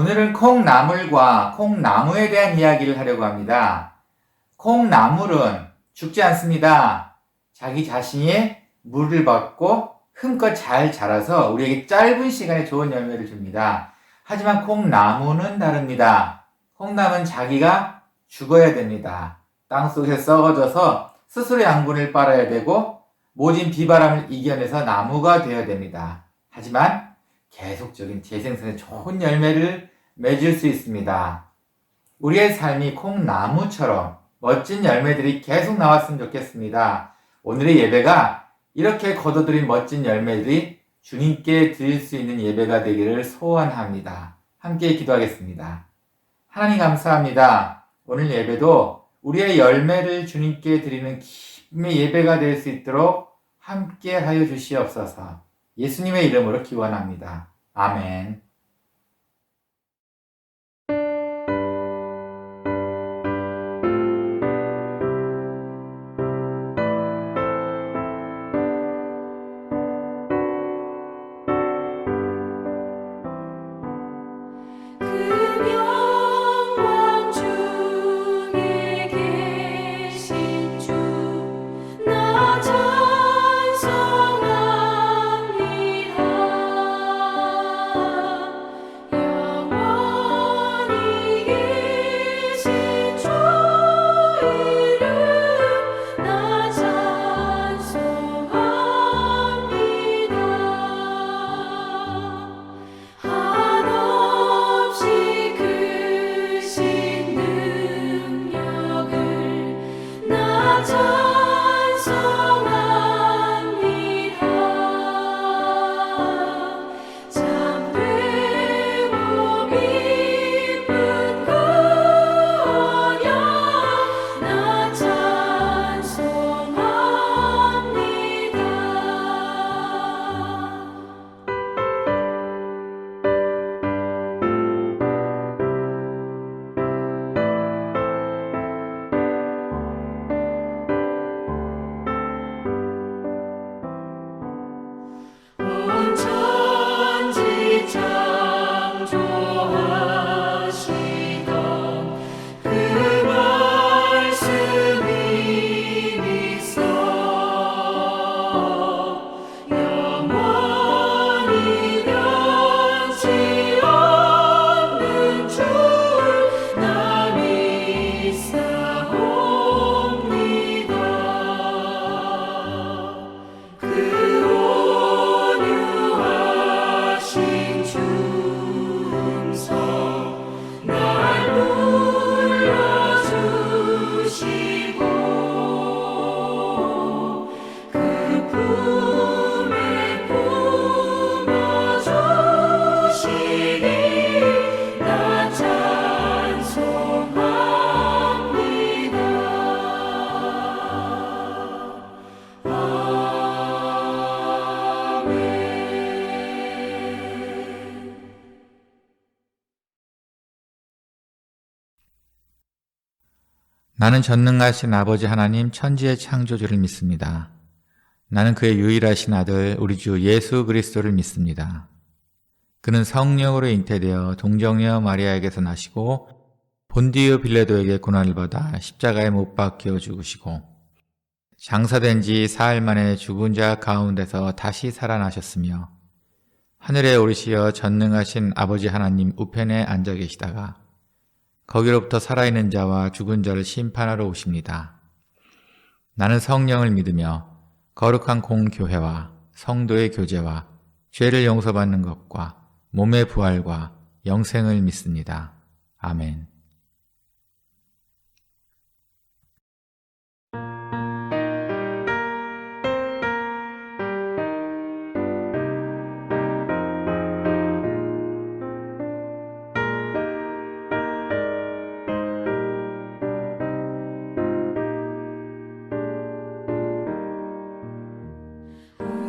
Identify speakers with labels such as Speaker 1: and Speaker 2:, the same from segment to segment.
Speaker 1: 오늘은 콩나물과 콩나무에 대한 이야기를 하려고 합니다. 콩나물은 죽지 않습니다. 자기 자신이 물을 받고 힘껏 잘 자라서 우리에게 짧은 시간에 좋은 열매를 줍니다. 하지만 콩나무는 다릅니다. 콩나무는 자기가 죽어야 됩니다. 땅속에 썩어져서 스스로 양분을 빨아야 되고 모진 비바람을 이겨내서 나무가 되어야 됩니다. 하지만 계속적인 재생산에 좋은 열매를 맺을 수 있습니다. 우리의 삶이 콩나무처럼 멋진 열매들이 계속 나왔으면 좋겠습니다. 오늘의 예배가 이렇게 거둬들인 멋진 열매들이 주님께 드릴 수 있는 예배가 되기를 소원합니다. 함께 기도하겠습니다. 하나님 감사합니다. 오늘 예배도 우리의 열매를 주님께 드리는 기쁨의 예배가 될 수 있도록 함께 하여 주시옵소서. 예수님의 이름으로 기원합니다. 아멘. 나는 전능하신 아버지 하나님 천지의 창조주를 믿습니다. 나는 그의 유일하신 아들 우리 주 예수 그리스도를 믿습니다. 그는 성령으로 잉태되어 동정녀 마리아에게서 나시고 본디오 빌라도에게 고난을 받아 십자가에 못 박혀 죽으시고 장사된 지 사흘 만에 죽은 자 가운데서 다시 살아나셨으며 하늘에 오르시어 전능하신 아버지 하나님 우편에 앉아 계시다가 거기로부터 살아있는 자와 죽은 자를 심판하러 오십니다. 나는 성령을 믿으며 거룩한 공교회와 성도의 교제와 죄를 용서받는 것과 몸의 부활과 영생을 믿습니다. 아멘.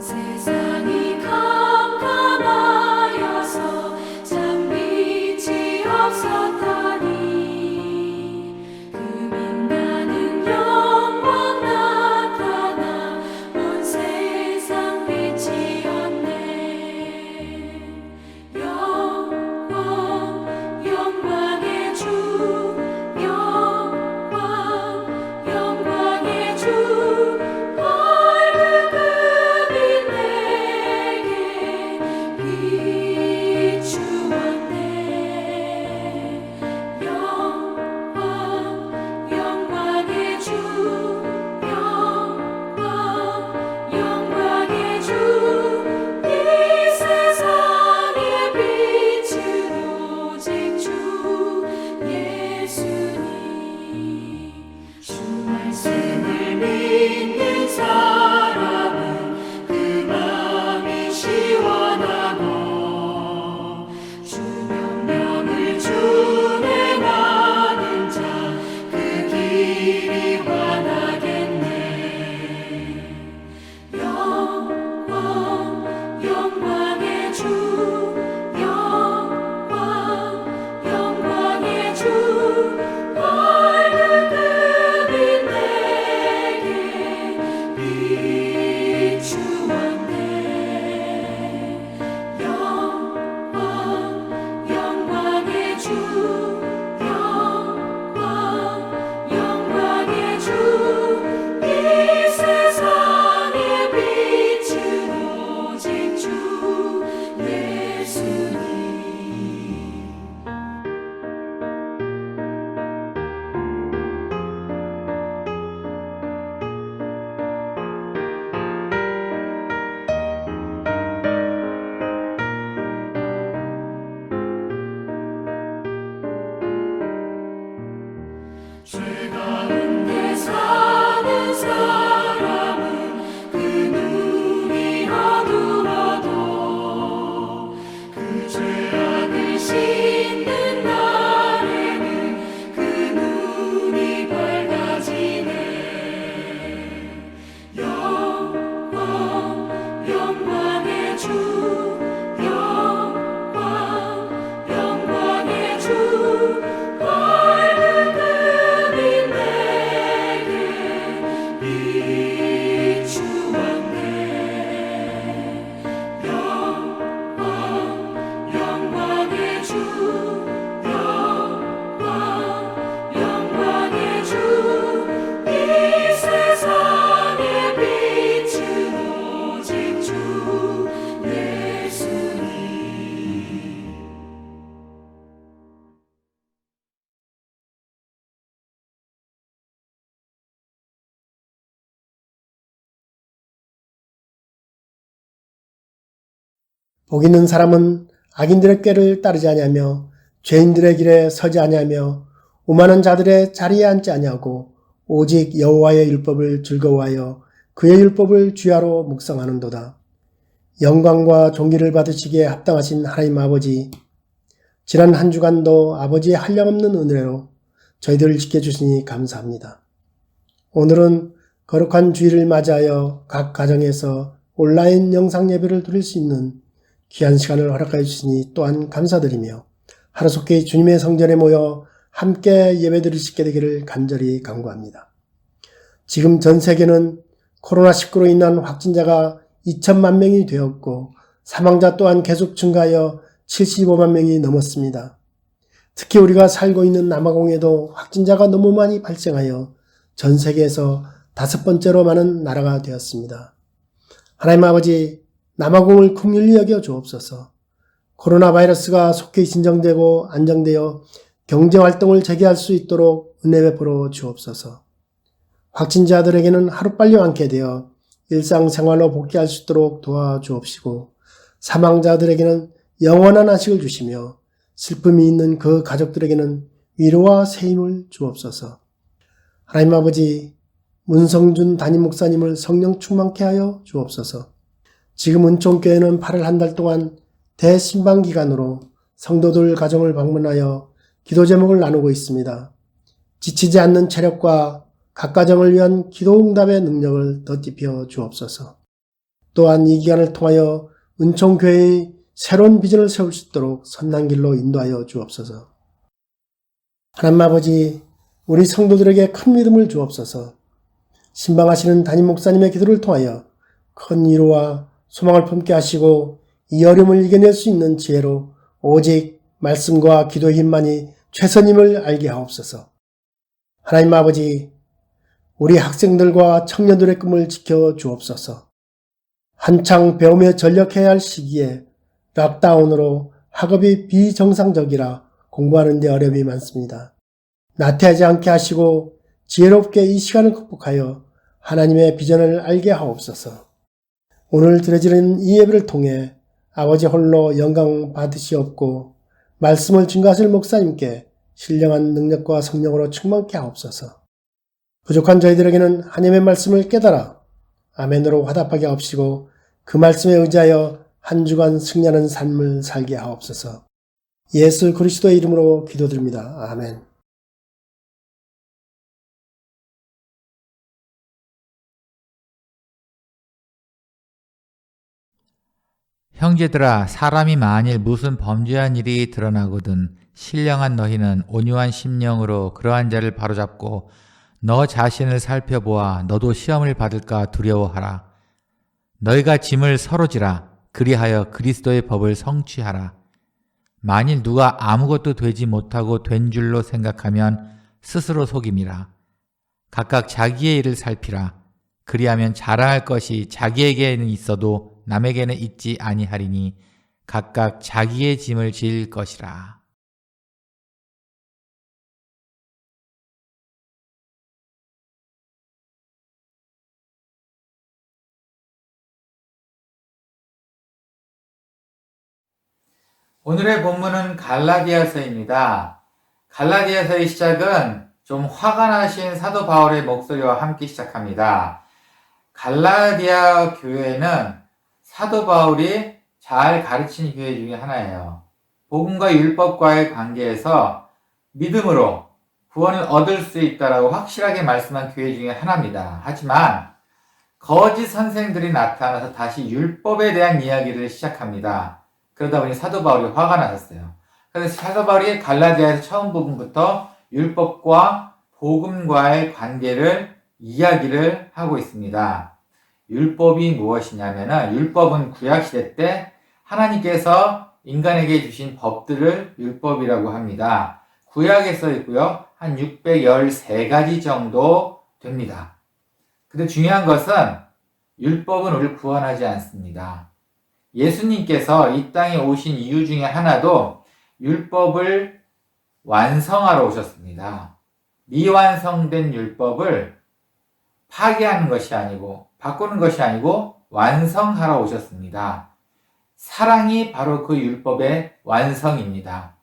Speaker 2: 세상이 캄캄하여서 참 빛이 없었다니 주 영광 영광의 주 밝은 금이 내게 비추었네 영광 영광의 주 영광 영광의 주 이 세상의 빛은 오직 주 예수님
Speaker 3: 복 있는 사람은 악인들의 꾀를 따르지 아니하며 죄인들의 길에 서지 아니하며 오만한 자들의 자리에 앉지 아니하고 오직 여호와의 율법을 즐거워하여 그의 율법을 주야로 묵상하는도다. 영광과 존귀를 받으시기에 합당하신 하나님 아버지, 지난 한 주간도 아버지의 한량없는 은혜로 저희들을 지켜주시니 감사합니다. 오늘은 거룩한 주일을 맞이하여 각 가정에서 온라인 영상 예배를 드릴 수 있는 귀한 시간을 허락하여 주시니 또한 감사드리며 하루속히 주님의 성전에 모여 함께 예배드릴 수 있게 되기를 간절히 간구합니다. 지금 전 세계는 코로나19로 인한 확진자가 2천만 명이 되었고 사망자 또한 계속 증가하여 75만 명이 넘었습니다. 특히 우리가 살고 있는 남아공에도 확진자가 너무 많이 발생하여 전 세계에서 5번째로 많은 나라가 되었습니다. 하나님 아버지, 남아공을 긍휼히 여겨 주옵소서. 코로나 바이러스가 속히 진정되고 안정되어 경제활동을 재개할 수 있도록 은혜 베풀어 주옵소서. 확진자들에게는 하루빨리 완쾌 되어 일상생활로 복귀할 수 있도록 도와주옵시고 사망자들에게는 영원한 안식을 주시며 슬픔이 있는 그 가족들에게는 위로와 새 힘을 주옵소서. 하나님 아버지, 문성준 담임 목사님을 성령 충만케 하여 주옵소서. 지금 은총교회는 8월 한 달 동안 대신방 기간으로 성도들 가정을 방문하여 기도 제목을 나누고 있습니다. 지치지 않는 체력과 각 가정을 위한 기도 응답의 능력을 덧입혀 주옵소서. 또한 이 기간을 통하여 은총교회의 새로운 비전을 세울 수 있도록 선한 길로 인도하여 주옵소서. 하나님 아버지, 우리 성도들에게 큰 믿음을 주옵소서. 신방하시는 담임 목사님의 기도를 통하여 큰 위로와 소망을 품게 하시고 이 어려움을 이겨낼 수 있는 지혜로 오직 말씀과 기도의 힘만이 최선임을 알게 하옵소서. 하나님 아버지, 우리 학생들과 청년들의 꿈을 지켜 주옵소서. 한창 배움에 전력해야 할 시기에 락다운으로 학업이 비정상적이라 공부하는 데 어려움이 많습니다. 나태하지 않게 하시고 지혜롭게 이 시간을 극복하여 하나님의 비전을 알게 하옵소서. 오늘 드려지는 이 예배를 통해 아버지 홀로 영광 받으시옵고 말씀을 증거하실 목사님께 신령한 능력과 성령으로 충만케 하옵소서. 부족한 저희들에게는 하나님의 말씀을 깨달아 아멘으로 화답하게 하옵시고 그 말씀에 의지하여 한 주간 승리하는 삶을 살게 하옵소서. 예수 그리스도의 이름으로 기도드립니다. 아멘.
Speaker 1: 형제들아, 사람이 만일 무슨 범죄한 일이 드러나거든 신령한 너희는 온유한 심령으로 그러한 자를 바로잡고 너 자신을 살펴보아 너도 시험을 받을까 두려워하라. 너희가 짐을 서로 지라. 그리하여 그리스도의 법을 성취하라. 만일 누가 아무것도 되지 못하고 된 줄로 생각하면 스스로 속임이라. 각각 자기의 일을 살피라. 그리하면 자랑할 것이 자기에게는 있어도 남에게는 있지 아니하리니 각각 자기의 짐을 질 것이라. 오늘의 본문은 갈라디아서입니다. 갈라디아서의 시작은 좀 화가 나신 사도 바울의 목소리와 함께 시작합니다. 갈라디아 교회는 사도 바울이 잘 가르친 교회 중에 하나예요. 복음과 율법과의 관계에서 믿음으로 구원을 얻을 수 있다라고 확실하게 말씀한 교회 중에 하나입니다. 하지만 거짓 선생들이 나타나서 다시 율법에 대한 이야기를 시작합니다. 그러다 보니 사도 바울이 화가 나셨어요. 그래서 사도 바울이 갈라디아에서 처음 부분부터 율법과 복음과의 관계를 이야기를 하고 있습니다. 율법이 무엇이냐면은 율법은 구약시대 때 하나님께서 인간에게 주신 법들을 율법이라고 합니다. 구약에 써 있고요. 한 613가지 정도 됩니다. 근데 중요한 것은 율법은 우리를 구원하지 않습니다. 예수님께서 이 땅에 오신 이유 중에 하나도 율법을 완성하러 오셨습니다. 미완성된 율법을 파괴하는 것이 아니고 바꾸는 것이 아니고 완성하러 오셨습니다. 사랑이 바로 그 율법의 완성입니다.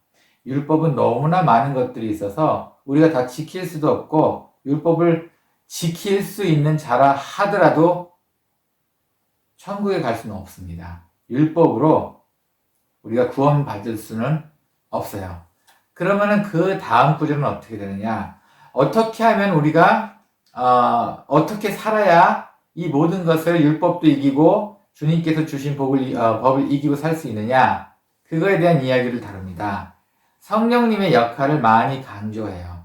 Speaker 1: 율법은 너무나 많은 것들이 있어서 우리가 다 지킬 수도 없고 율법을 지킬 수 있는 자라 하더라도 천국에 갈 수는 없습니다. 율법으로 우리가 구원받을 수는 없어요. 그러면은 그 다음 구절은 어떻게 되느냐? 어떻게 하면 우리가 어떻게 살아야 이 모든 것을 율법도 이기고 주님께서 주신 법을 이기고 살 수 있느냐? 그거에 대한 이야기를 다룹니다. 성령님의 역할을 많이 강조해요.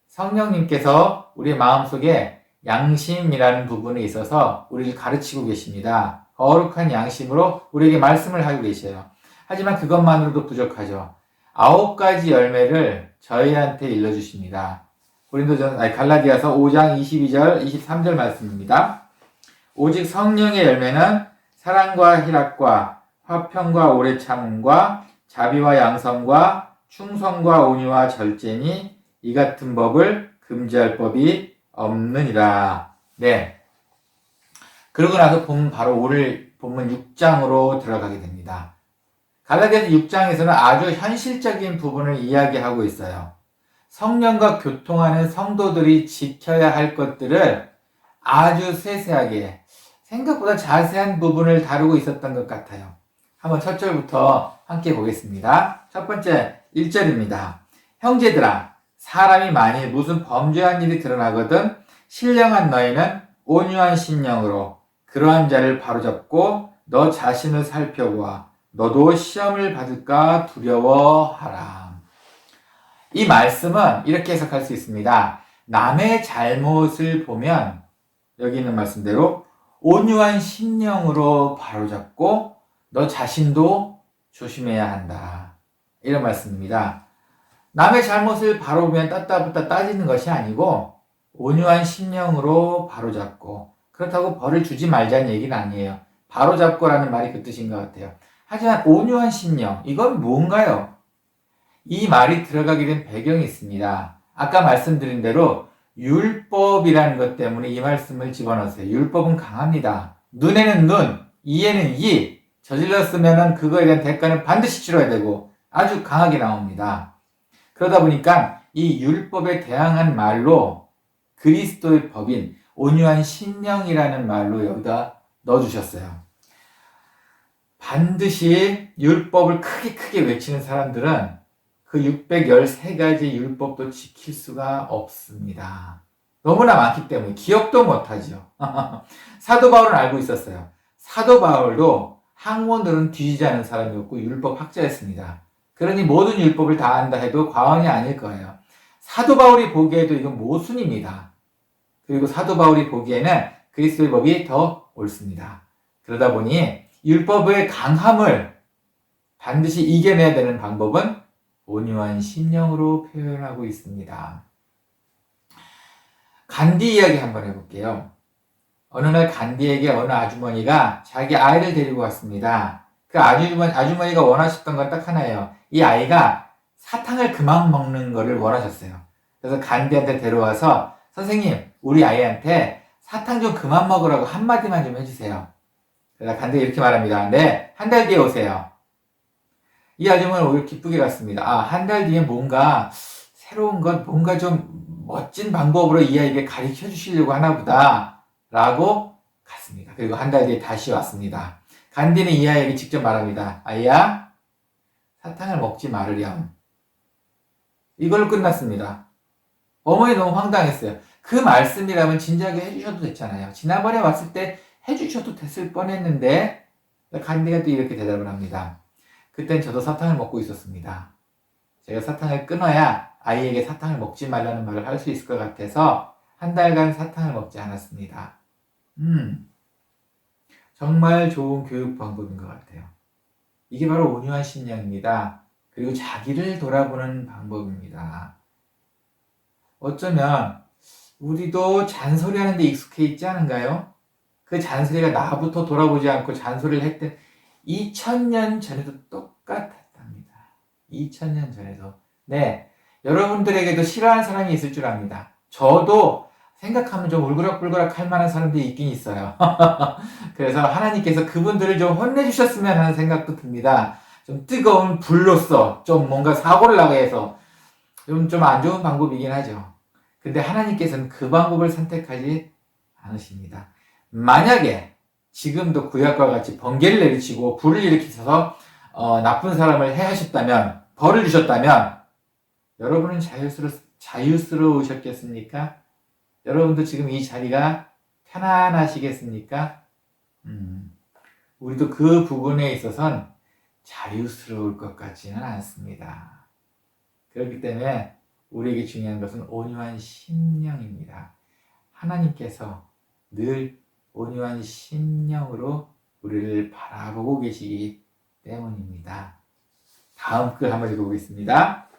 Speaker 1: 성령님께서 우리의 마음속에 양심이라는 부분에 있어서 우리를 가르치고 계십니다. 거룩한 양심으로 우리에게 말씀을 하고 계셔요. 하지만 그것만으로도 부족하죠. 9가지 열매를 저희한테 일러주십니다. 갈라디아서 5장 22절, 23절 말씀입니다. 오직 성령의 열매는 사랑과 희락과 화평과 오래 참음과 자비와 양성과 충성과 온유와 절제니 이 같은 법을 금지할 법이 없느니라. 네. 그러고 나서 바로 오늘 본문 6장으로 들어가게 됩니다. 갈라디아서 6장에서는 아주 현실적인 부분을 이야기하고 있어요. 성령과 교통하는 성도들이 지켜야 할 것들을 아주 세세하게 생각보다 자세한 부분을 다루고 있었던 것 같아요. 한번 첫 절부터 함께 보겠습니다. 첫 번째 1절입니다. 형제들아, 사람이 만일 무슨 범죄한 일이 드러나거든 신령한 너희는 온유한 심령으로 그러한 자를 바로잡고 너 자신을 살펴보아 너도 시험을 받을까 두려워하라. 이 말씀은 이렇게 해석할 수 있습니다. 남의 잘못을 보면 여기 있는 말씀대로 온유한 심령으로 바로잡고 너 자신도 조심해야 한다. 이런 말씀입니다. 남의 잘못을 바로 보면 따따붙다 따지는 것이 아니고 온유한 심령으로 바로잡고, 그렇다고 벌을 주지 말자는 얘기는 아니에요. 바로잡고라는 말이 그 뜻인 것 같아요. 하지만 온유한 심령, 이건 뭔가요? 이 말이 들어가게 된 배경이 있습니다. 아까 말씀드린 대로 율법이라는 것 때문에 이 말씀을 집어넣었어요. 율법은 강합니다. 눈에는 눈, 이에는 이, 저질렀으면 그거에 대한 대가는 반드시 치러야 되고 아주 강하게 나옵니다. 그러다 보니까 이 율법에 대항한 말로 그리스도의 법인 온유한 심령이라는 말로 여기다 넣어주셨어요. 반드시 율법을 크게 외치는 사람들은 그 613가지 율법도 지킬 수가 없습니다. 너무나 많기 때문에 기억도 못하죠. 사도 바울은 알고 있었어요. 사도 바울도 학문으로는 뒤지지 않은 사람이었고 율법 학자였습니다. 그러니 모든 율법을 다 안다 해도 과언이 아닐 거예요. 사도 바울이 보기에도 이건 모순입니다. 그리고 사도 바울이 보기에는 그리스도의 법이 더 옳습니다. 그러다 보니 율법의 강함을 반드시 이겨내야 되는 방법은 온유한 심령으로 표현하고 있습니다. 간디 이야기 한번 해볼게요. 어느 날 간디에게 어느 아주머니가 자기 아이를 데리고 왔습니다. 그 아주머니가 원하셨던 건 딱 하나예요. 이 아이가 사탕을 그만 먹는 거를 원하셨어요. 그래서 간디한테 데려와서 선생님, 우리 아이한테 사탕 좀 그만 먹으라고 한마디만 좀 해주세요. 그래서 간디가 이렇게 말합니다. 네, 한 달 뒤에 오세요. 이 아주머니는 오히려 기쁘게 갔습니다. 한 달 뒤에 뭔가 새로운 것, 뭔가 좀 멋진 방법으로 이 아이에게 가르쳐 주시려고 하나 보다 라고 갔습니다. 그리고 한 달 뒤에 다시 왔습니다. 간디는 이 아이에게 직접 말합니다. 아이야, 사탕을 먹지 말으렴. 이걸로 끝났습니다. 어머니 너무 황당했어요. 그 말씀이라면 진작에 해주셔도 됐잖아요. 지난번에 왔을 때 해주셔도 됐을 뻔했는데 간디가 또 이렇게 대답을 합니다. 그땐 저도 사탕을 먹고 있었습니다. 제가 사탕을 끊어야 아이에게 사탕을 먹지 말라는 말을 할 수 있을 것 같아서 한 달간 사탕을 먹지 않았습니다. 정말 좋은 교육 방법인 것 같아요. 이게 바로 온유한 심령입니다. 그리고 자기를 돌아보는 방법입니다. 어쩌면 우리도 잔소리하는 데 익숙해 있지 않은가요? 그 잔소리가 나부터 돌아보지 않고 잔소리를 했던 2000년 전에도 똑같았답니다. 2000년 전에도. 네, 여러분들에게도 싫어하는 사람이 있을 줄 압니다. 저도 생각하면 좀 울그락불그락 할 만한 사람들이 있긴 있어요. 그래서 하나님께서 그분들을 좀 혼내주셨으면 하는 생각도 듭니다. 좀 뜨거운 불로써 좀 뭔가 사고를 나게 해서 좀 안 좋은 방법이긴 하죠. 근데 하나님께서는 그 방법을 선택하지 않으십니다. 만약에 지금도 구약과 같이 번개를 내리치고 불을 일으키셔서 나쁜 사람을 해하셨다면, 벌을 주셨다면 여러분은 자유스러우셨겠습니까? 여러분도 지금 이 자리가 편안하시겠습니까? 우리도 그 부분에 있어서는 자유스러울 것 같지는 않습니다. 그렇기 때문에 우리에게 중요한 것은 온유한 심령입니다. 하나님께서 늘 온유한 심령으로 우리를 바라보고 계시기 때문입니다. 다음 글 한번 읽어보겠습니다.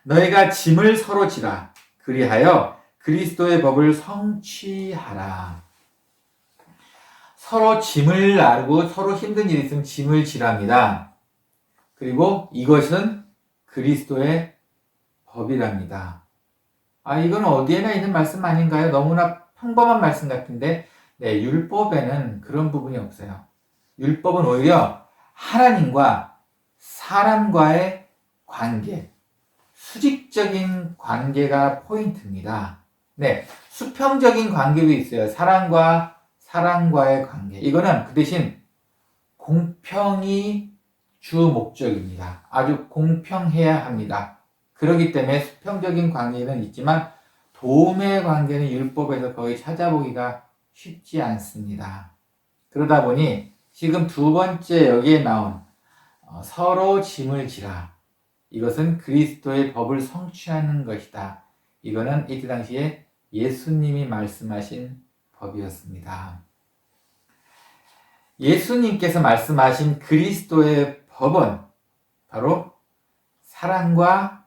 Speaker 1: 너희가 짐을 서로 지라. 그리하여 그리스도의 법을 성취하라. 서로 짐을 나르고 서로 힘든 일이 있으면 짐을 지랍니다. 그리고 이것은 그리스도의 법이랍니다. 이건 어디에나 있는 말씀 아닌가요? 너무나 평범한 말씀 같은데, 네, 율법에는 그런 부분이 없어요. 율법은 오히려 하나님과 사람과의 관계, 수직적인 관계가 포인트입니다. 네, 수평적인 관계도 있어요. 사람과의 관계. 이거는 그 대신 공평이 주 목적입니다. 아주 공평해야 합니다. 그렇기 때문에 수평적인 관계는 있지만 도움의 관계는 율법에서 거의 찾아보기가 쉽지 않습니다. 그러다 보니 지금 두 번째 여기에 나온 서로 짐을 지라. 이것은 그리스도의 법을 성취하는 것이다. 이거는 이때 당시에 예수님이 말씀하신 법이었습니다. 예수님께서 말씀하신 그리스도의 법은 바로 사랑과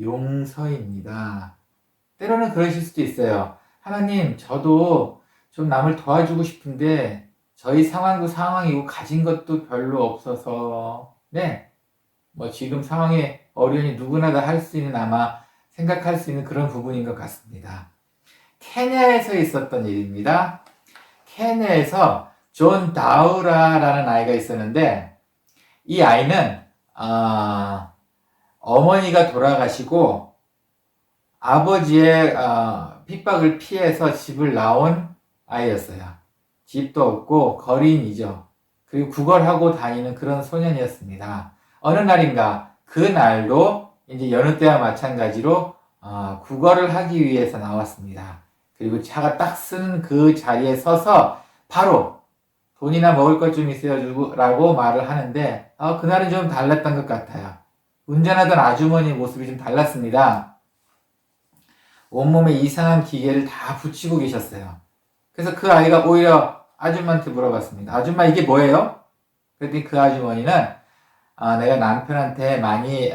Speaker 1: 용서입니다. 때로는 그러실 수도 있어요. 하나님, 저도 좀 남을 도와주고 싶은데 저희 상황도 상황이고 가진 것도 별로 없어서, 네, 지금 상황에 어려우니 누구나 다 할 수 있는, 아마 생각할 수 있는 그런 부분인 것 같습니다. 케냐에서 있었던 일입니다. 케냐에서 존 다우라라는 아이가 있었는데, 이 아이는 어머니가 돌아가시고 아버지의 핍박을 피해서 집을 나온 아이였어요. 집도 없고 거린이죠. 그리고 구걸하고 다니는 그런 소년이었습니다. 어느 날인가, 그 날도 이제 여느 때와 마찬가지로 구걸을 하기 위해서 나왔습니다. 그리고 차가 딱 쓰는 그 자리에 서서 바로 돈이나 먹을 것 좀 있어요 라고 말을 하는데, 그날은 좀 달랐던 것 같아요. 운전하던 아주머니 모습이 좀 달랐습니다. 온몸에 이상한 기계를 다 붙이고 계셨어요. 그래서 그 아이가 오히려 아줌마한테 물어봤습니다. 아줌마, 이게 뭐예요? 그랬더니 그 아주머니는 내가 남편한테 많이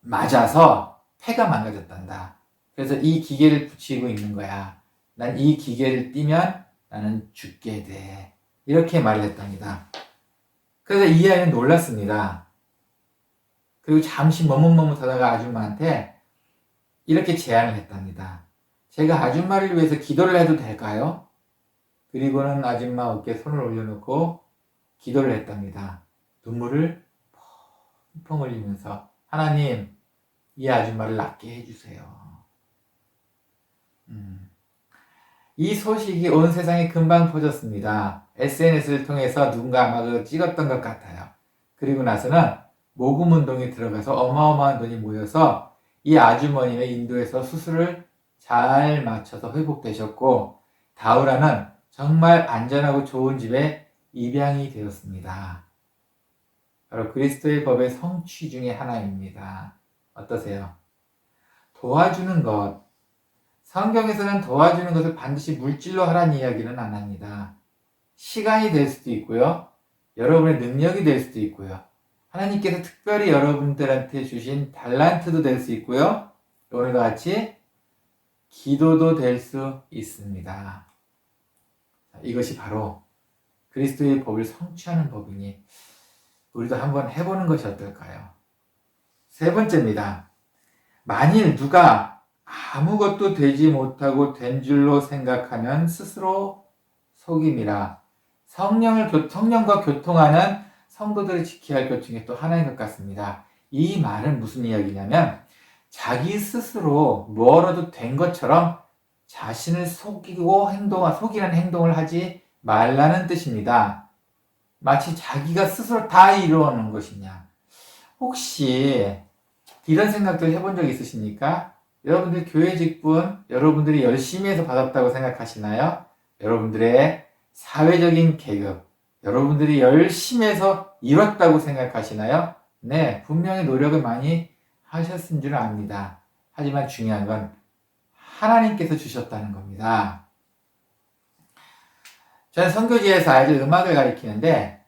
Speaker 1: 맞아서 폐가 망가졌단다. 그래서 이 기계를 붙이고 있는 거야. 난 이 기계를 띄면 나는 죽게 돼. 이렇게 말을 했답니다. 그래서 이 아이는 놀랐습니다. 그리고 잠시 머뭇머뭇하다가 아줌마한테 이렇게 제안을 했답니다. 제가 아줌마를 위해서 기도를 해도 될까요? 그리고는 아줌마 어깨에 손을 올려놓고 기도를 했답니다. 눈물을 펑펑 흘리면서, 하나님, 이 아줌마를 낫게 해주세요. 이 소식이 온 세상에 금방 퍼졌습니다. SNS를 통해서 누군가 아마 찍었던 것 같아요. 그리고 나서는 모금운동에 들어가서 어마어마한 돈이 모여서 이 아주머니는 인도에서 수술을 잘 맞춰서 회복되셨고 다우라는 정말 안전하고 좋은 집에 입양이 되었습니다. 바로 그리스도의 법의 성취 중에 하나입니다. 어떠세요? 도와주는 것. 성경에서는 도와주는 것을 반드시 물질로 하라는 이야기는 안 합니다. 시간이 될 수도 있고요. 여러분의 능력이 될 수도 있고요. 하나님께서 특별히 여러분들한테 주신 달란트도 될 수 있고요. 오늘과 같이 기도도 될 수 있습니다. 이것이 바로 그리스도의 법을 성취하는 법이니 우리도 한번 해보는 것이 어떨까요? 세 번째입니다. 만일 누가 아무것도 되지 못하고 된 줄로 생각하면 스스로 속임이라. 성령과 교통하는 성도들이 지켜야 할 것 중에 또 하나인 것 같습니다. 이 말은 무슨 이야기냐면 자기 스스로 뭐라도 된 것처럼 자신을 속이는 행동을 하지 말라는 뜻입니다. 마치 자기가 스스로 다 이루어놓은 것이냐. 혹시 이런 생각들 해본 적 있으십니까? 여러분들 교회 직분, 여러분들이 열심히 해서 받았다고 생각하시나요? 여러분들의 사회적인 계급, 여러분들이 열심히 해서 이뤘다고 생각하시나요? 네, 분명히 노력을 많이 하셨은 줄 압니다. 하지만 중요한 건 하나님께서 주셨다는 겁니다. 저는 선교지에서 아이들 음악을 가르치는데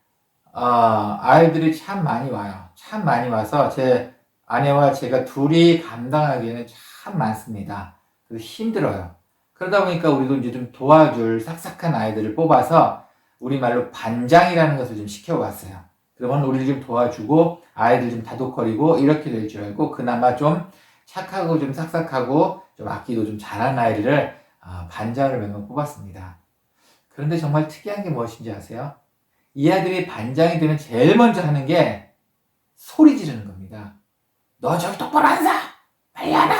Speaker 1: 아이들이 참 많이 와요. 참 많이 와서 제 아내와 제가 둘이 감당하기에는 참 많습니다. 그래서 힘들어요. 그러다 보니까 우리도 이제 좀 도와줄 싹싹한 아이들을 뽑아서 우리말로 반장이라는 것을 좀 시켜봤어요. 그러면 우리를 좀 도와주고 아이들 좀 다독거리고 이렇게 될 줄 알고 그나마 좀 착하고 좀 싹싹하고 좀 악기도 좀 잘하는 아이들을 반장을 몇 명 뽑았습니다. 그런데 정말 특이한 게 무엇인지 아세요? 이 아이들이 반장이 되면 제일 먼저 하는 게 소리 지르는 겁니다. 너 저기 똑바로 안 서! 빨리 안 와!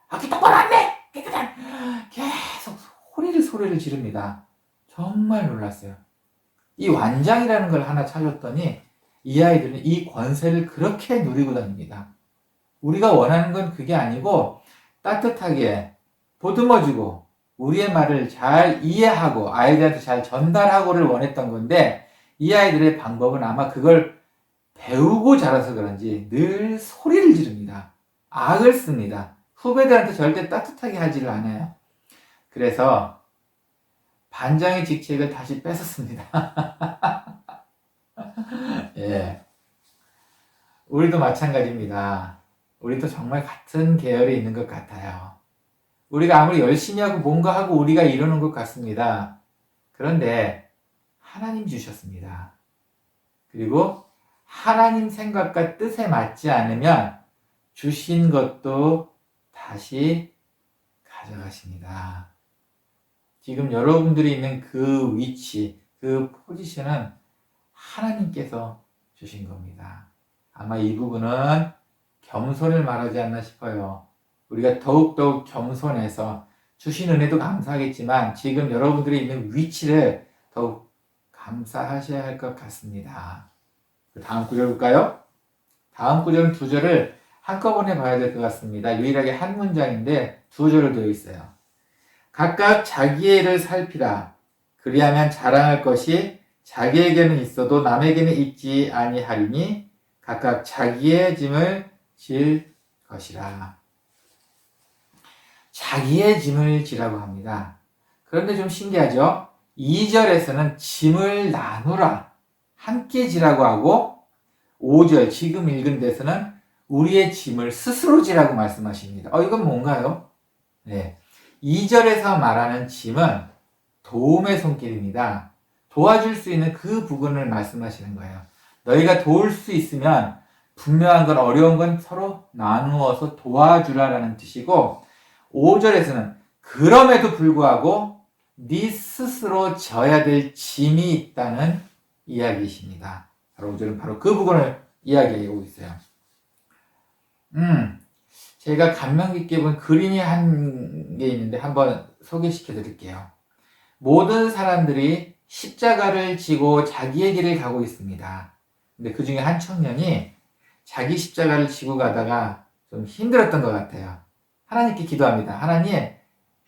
Speaker 1: 악기 똑바로 안 내! 깨끗한! 계속 소리를 지릅니다. 정말 놀랐어요. 이 완장이라는 걸 하나 찾았더니 이 아이들은 이 권세를 그렇게 누리고 다닙니다. 우리가 원하는 건 그게 아니고 따뜻하게 보듬어주고 우리의 말을 잘 이해하고 아이들한테 잘 전달하고를 원했던 건데 이 아이들의 방법은 아마 그걸 배우고 자라서 그런지 늘 소리를 지릅니다. 악을 씁니다. 후배들한테 절대 따뜻하게 하지를 않아요. 그래서 반장의 직책을 다시 뺏었습니다. 예. 우리도 마찬가지입니다. 우리도 정말 같은 계열에 있는 것 같아요. 우리가 아무리 열심히 하고 뭔가 하고 우리가 이루는 것 같습니다. 그런데 하나님 주셨습니다. 그리고 하나님 생각과 뜻에 맞지 않으면 주신 것도 다시 가져가십니다. 지금 여러분들이 있는 그 위치, 그 포지션은 하나님께서 주신 겁니다. 아마 이 부분은 겸손을 말하지 않나 싶어요. 우리가 더욱더욱 겸손해서 주신 은혜도 감사하겠지만 지금 여러분들이 있는 위치를 더욱 감사하셔야 할 것 같습니다. 다음 구절 볼까요? 다음 구절은 두 절을 한꺼번에 봐야 될 것 같습니다. 유일하게 한 문장인데 두 절로 되어 있어요. 각각 자기의 일을 살피라. 그리하면 자랑할 것이 자기에게는 있어도 남에게는 있지 아니하리니 각각 자기의 짐을 질 것이라. 자기의 짐을 지라고 합니다. 그런데 좀 신기하죠? 2절에서는 짐을 나누라. 함께 지라고 하고 5절 지금 읽은 데서는 우리의 짐을 스스로 지라고 말씀하십니다. 이건 뭔가요? 네. 2절에서 말하는 짐은 도움의 손길입니다. 도와줄 수 있는 그 부분을 말씀하시는 거예요. 너희가 도울 수 있으면 분명한 건 어려운 건 서로 나누어서 도와주라라는 뜻이고 5절에서는 그럼에도 불구하고 네 스스로 져야 될 짐이 있다는 이야기이십니다. 바로 5절은 바로 그 부분을 이야기하고 있어요. 제가 감명 깊게 본 그림이 한 게 있는데 한번 소개시켜 드릴게요. 모든 사람들이 십자가를 지고 자기의 길을 가고 있습니다. 근데 그 중에 한 청년이 자기 십자가를 지고 가다가 좀 힘들었던 것 같아요. 하나님께 기도합니다. 하나님,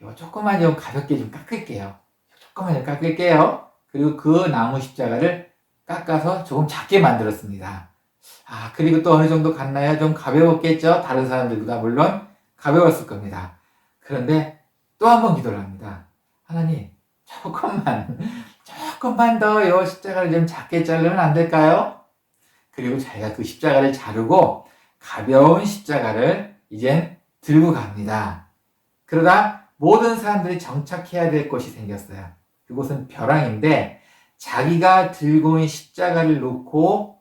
Speaker 1: 요 조금만 좀 가볍게 좀 깎을게요. 조금만 좀 깎을게요. 그리고 그 나무 십자가를 깎아서 조금 작게 만들었습니다. 그리고 또 어느 정도 갔나요? 좀 가벼웠겠죠? 다른 사람들보다 물론 가벼웠을 겁니다. 그런데 또 한 번 기도를 합니다. 하나님, 조금만 더 요 십자가를 좀 작게 자르면 안 될까요? 그리고 자기가 그 십자가를 자르고 가벼운 십자가를 이젠 들고 갑니다. 그러다 모든 사람들이 정착해야 될 곳이 생겼어요. 그곳은 벼랑인데 자기가 들고 온 십자가를 놓고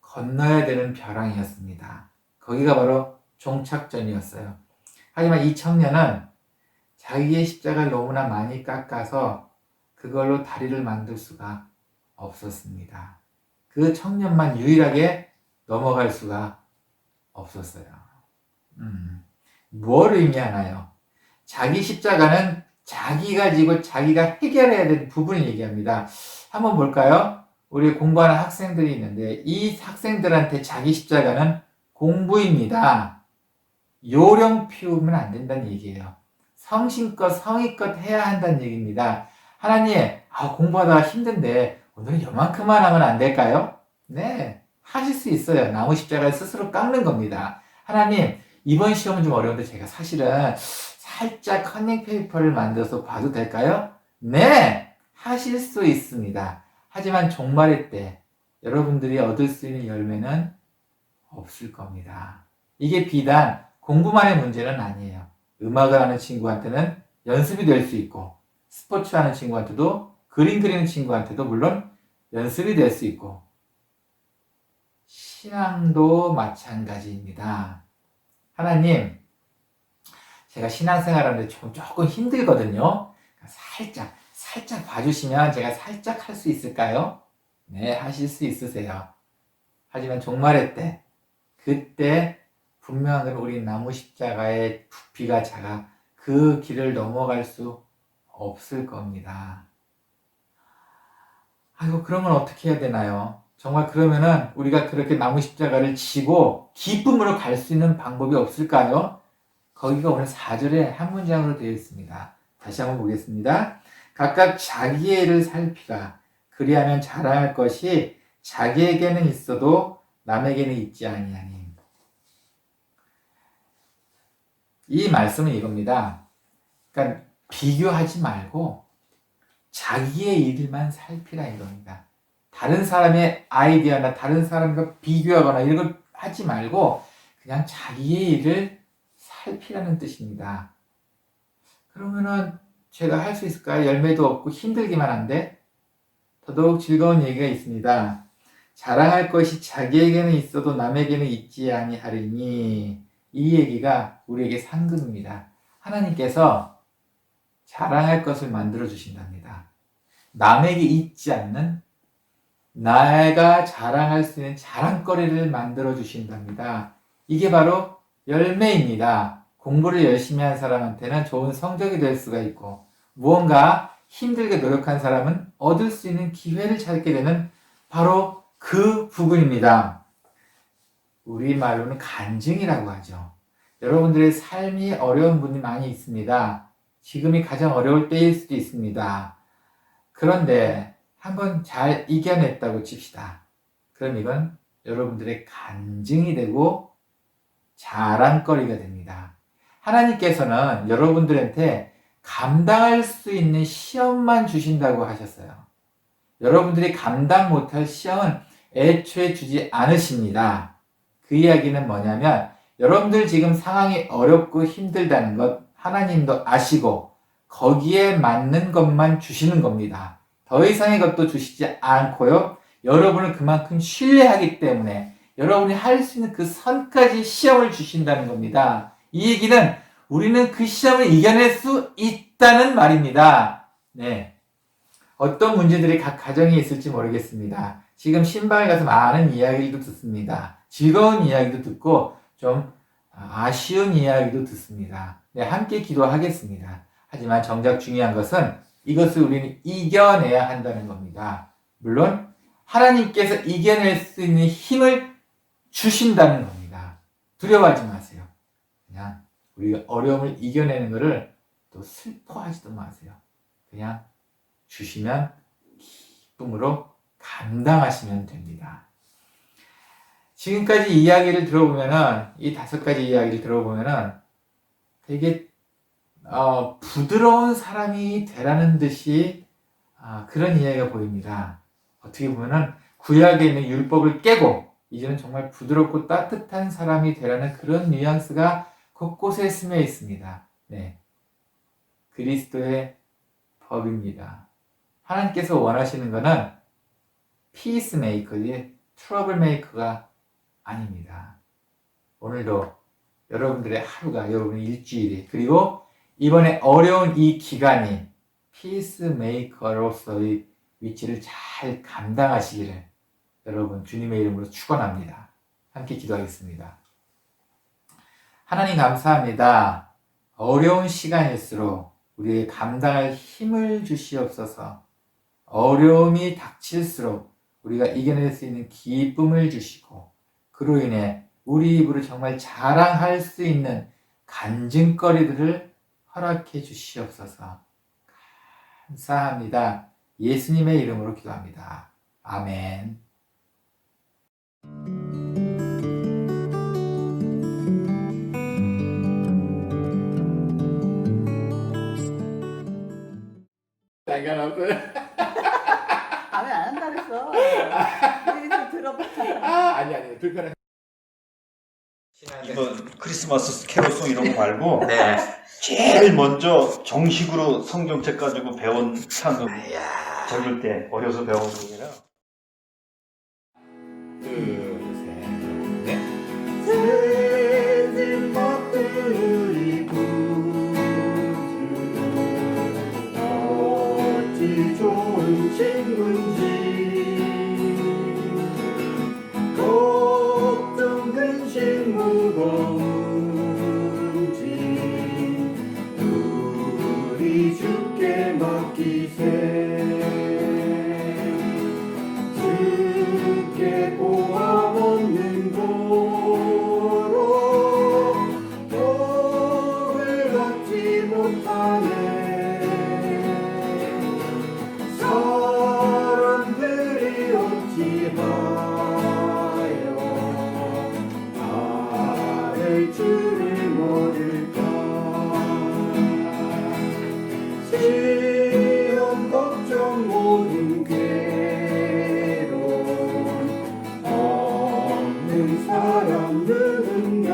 Speaker 1: 건너야 되는 벼랑이었습니다. 거기가 바로 종착점이었어요. 하지만 이 청년은 자기의 십자가를 너무나 많이 깎아서 그걸로 다리를 만들 수가 없었습니다. 그 청년만 유일하게 넘어갈 수가 없었어요. 뭘 의미하나요? 자기 십자가는 자기가 지고 자기가 해결해야 되는 부분을 얘기합니다. 한번 볼까요? 우리 공부하는 학생들이 있는데 이 학생들한테 자기 십자가는 공부입니다. 요령 피우면 안 된다는 얘기예요. 성심껏 성의껏 해야 한다는 얘기입니다. 하나님, 공부하다가 힘든데 오늘은 요만큼만 하면 안 될까요? 네, 하실 수 있어요. 나무 십자가를 스스로 깎는 겁니다. 하나님, 이번 시험은 좀 어려운데 제가 사실은 살짝 커닝 페이퍼를 만들어서 봐도 될까요? 네, 하실 수 있습니다. 하지만 종말의 때 여러분들이 얻을 수 있는 열매는 없을 겁니다. 이게 비단 공부만의 문제는 아니에요. 음악을 하는 친구한테는 연습이 될 수 있고, 스포츠 하는 친구한테도, 그림 그리는 친구한테도 물론 연습이 될 수 있고, 신앙도 마찬가지입니다. 하나님, 제가 신앙생활 하는데 조금 힘들거든요. 살짝 봐주시면 제가 살짝 할 수 있을까요? 네, 하실 수 있으세요. 하지만 종말의 때, 그때 분명한 건 우리 나무 십자가의 부피가 작아 그 길을 넘어갈 수 없을 겁니다. 그러면 어떻게 해야 되나요? 정말 그러면은 우리가 그렇게 나무 십자가를 지고 기쁨으로 갈 수 있는 방법이 없을까요? 거기가 오늘 4절에 한 문장으로 되어 있습니다. 다시 한번 보겠습니다. 각각 자기의 일을 살피라. 그리하면 자랑할 것이 자기에게는 있어도 남에게는 있지 아니하니. 이 말씀은 이겁니다. 그러니까 비교하지 말고 자기의 일만 살피라 이겁니다. 다른 사람의 아이디어나 다른 사람과 비교하거나 이런 걸 하지 말고 그냥 자기의 일을 살피라는 뜻입니다. 그러면은 제가 할 수 있을까요? 열매도 없고 힘들기만 한데 더더욱 즐거운 얘기가 있습니다. 자랑할 것이 자기에게는 있어도 남에게는 있지 아니하리니. 이 얘기가 우리에게 상급입니다. 하나님께서 자랑할 것을 만들어 주신답니다. 남에게 있지 않는 내가 자랑할 수 있는 자랑거리를 만들어 주신답니다. 이게 바로 열매입니다. 공부를 열심히 한 사람한테는 좋은 성적이 될 수가 있고, 무언가 힘들게 노력한 사람은 얻을 수 있는 기회를 찾게 되는 바로 그 부분입니다. 우리말로는 간증이라고 하죠. 여러분들의 삶이 어려운 분이 많이 있습니다. 지금이 가장 어려울 때일 수도 있습니다. 그런데 한번 잘 이겨냈다고 칩시다. 그럼 이건 여러분들의 간증이 되고 자랑거리가 됩니다. 하나님께서는 여러분들한테 감당할 수 있는 시험만 주신다고 하셨어요. 여러분들이 감당 못할 시험은 애초에 주지 않으십니다. 그 이야기는 뭐냐면 여러분들 지금 상황이 어렵고 힘들다는 것 하나님도 아시고 거기에 맞는 것만 주시는 겁니다. 더 이상의 것도 주시지 않고요. 여러분을 그만큼 신뢰하기 때문에 여러분이 할 수 있는 그 선까지 시험을 주신다는 겁니다. 이 얘기는 우리는 그 시험을 이겨낼 수 있다는 말입니다. 네. 어떤 문제들이 각 가정에 있을지 모르겠습니다. 지금 신방에 가서 많은 이야기도 듣습니다. 즐거운 이야기도 듣고 좀 아쉬운 이야기도 듣습니다. 네, 함께 기도하겠습니다. 하지만 정작 중요한 것은 이것을 우리는 이겨내야 한다는 겁니다. 물론 하나님께서 이겨낼 수 있는 힘을 주신다는 겁니다. 두려워하지 마세요. 그냥 우리가 어려움을 이겨내는 것을 또 슬퍼하지도 마세요. 그냥 주시면 기쁨으로 감당하시면 됩니다. 지금까지 이야기를 들어보면은, 이 5가지 이야기를 들어보면은 되게 부드러운 사람이 되라는 듯이 그런 이야기가 보입니다. 어떻게 보면은 구약에 있는 율법을 깨고 이제는 정말 부드럽고 따뜻한 사람이 되라는 그런 뉘앙스가 곳곳에 스며 있습니다. 네. 그리스도의 법입니다. 하나님께서 원하시는 것은 피스메이커지 트러블 메이커가 아닙니다. 오늘도 여러분들의 하루가, 여러분의 일주일이, 그리고 이번에 어려운 이 기간이 피스메이커로서의 위치를 잘 감당하시기를 여러분 주님의 이름으로 축원합니다. 함께 기도하겠습니다. 하나님 감사합니다. 어려운 시간일수록 우리의 감당할 힘을 주시옵소서. 어려움이 닥칠수록 우리가 이겨낼 수 있는 기쁨을 주시고, 그로 인해 우리 입으로 정말 자랑할 수 있는 간증거리들을 허락해 주시옵소서. 감사합니다. 예수님의 이름으로 기도합니다. 아멘. 당연하고.
Speaker 4: 아, 왜 안 한다 그랬어? 우리 좀 들어봐.
Speaker 1: 아니, 불편해.
Speaker 5: 이거 크리스마스 캐롤송 이런 거 말고
Speaker 1: 네.
Speaker 5: 제일 먼저 정식으로 성경책 가지고 배운 찬송, 젊을 때 어려서 배운 곡이라.
Speaker 1: 둘, 셋, 넷.
Speaker 3: 세진 것들이 구주는 어찌 좋은 친구인지, 걱정 근심 무거운지 우리 주께 맡기세. 주께 보아 얻는 도로 복을 받지 못하네. 사람들이 어찌하여 나를 줄을 모를까. 시험 걱정 모든 괴로움 없는 사람 누구냐.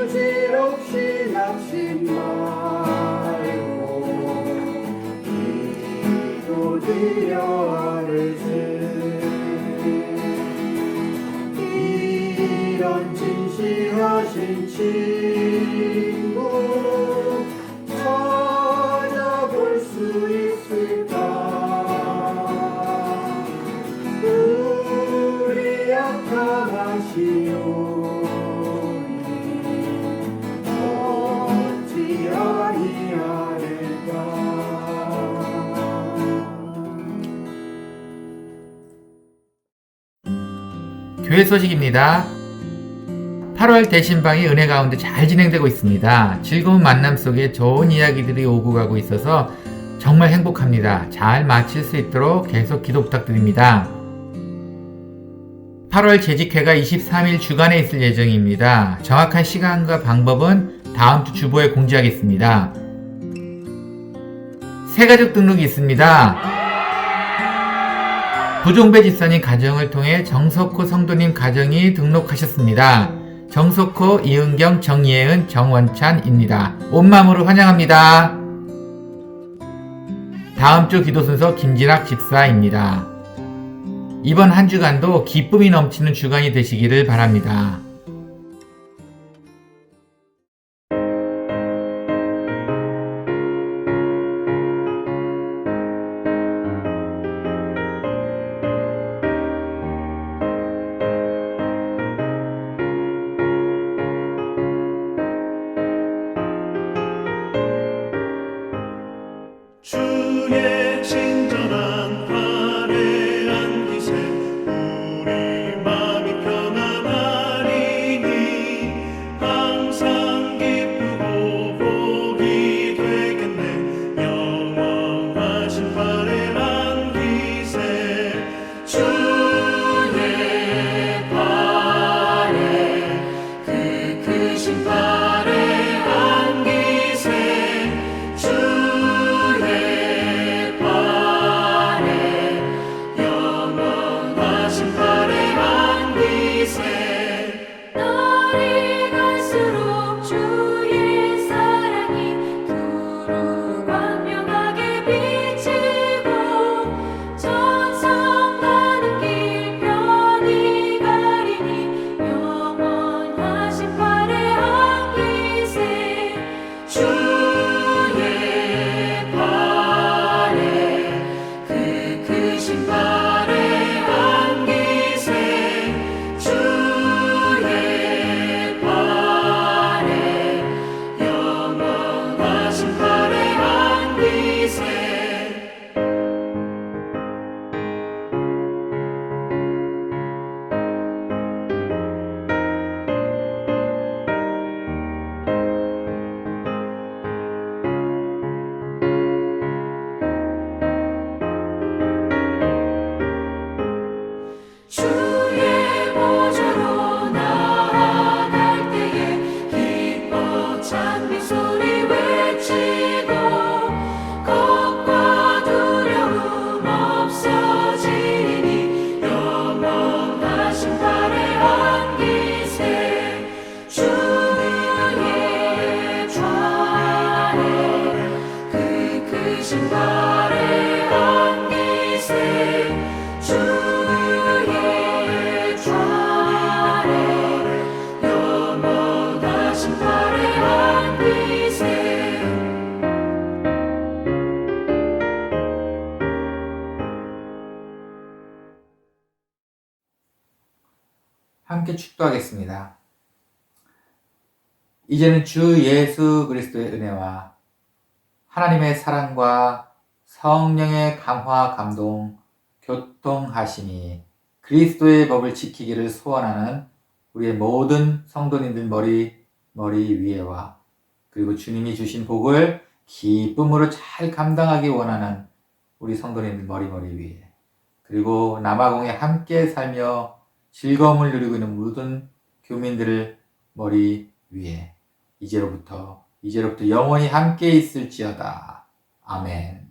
Speaker 3: 부질없이 낙심 말고 기도드려 아뢰세. 이런 진실하신 친구 찾아볼 수 있을까. 우리 약함하시오니 어찌 아니하리까.
Speaker 1: 교회 소식입니다. 8월 대신방이 은혜 가운데 잘 진행되고 있습니다. 즐거운 만남 속에 좋은 이야기들이 오고 가고 있어서 정말 행복합니다. 잘 마칠 수 있도록 계속 기도 부탁드립니다. 8월 재직회가 23일 주간에 있을 예정입니다. 정확한 시간과 방법은 다음 주 주보에 공지하겠습니다. 새가족 등록이 있습니다. 부종배 집사님 가정을 통해 정석호 성도님 가정이 등록하셨습니다. 정석호, 이은경, 정예은, 정원찬입니다. 온 마음으로 환영합니다. 다음 주 기도 순서 김진학 집사입니다. 이번 한 주간도 기쁨이 넘치는 주간이 되시기를 바랍니다.
Speaker 2: 주의 친절한 발에 안기세 우리 마음이 편안하리니 항상
Speaker 6: 드신 발에 안기세 주의 차례 영원하신 발에 안기세
Speaker 1: 함께 축도하겠습니다. 이제는 주 예수 그리스도의 은혜와 하나님의 사랑과 성령의 강화, 감동, 교통하심이 그리스도의 법을 지키기를 소원하는 우리의 모든 성도님들 머리 위에와 그리고 주님이 주신 복을 기쁨으로 잘 감당하기 원하는 우리 성도님들 머리 위에 그리고 남아공에 함께 살며 즐거움을 누리고 있는 모든 교민들을 머리 위에 이제로부터 영원히 함께 있을지어다. 아멘.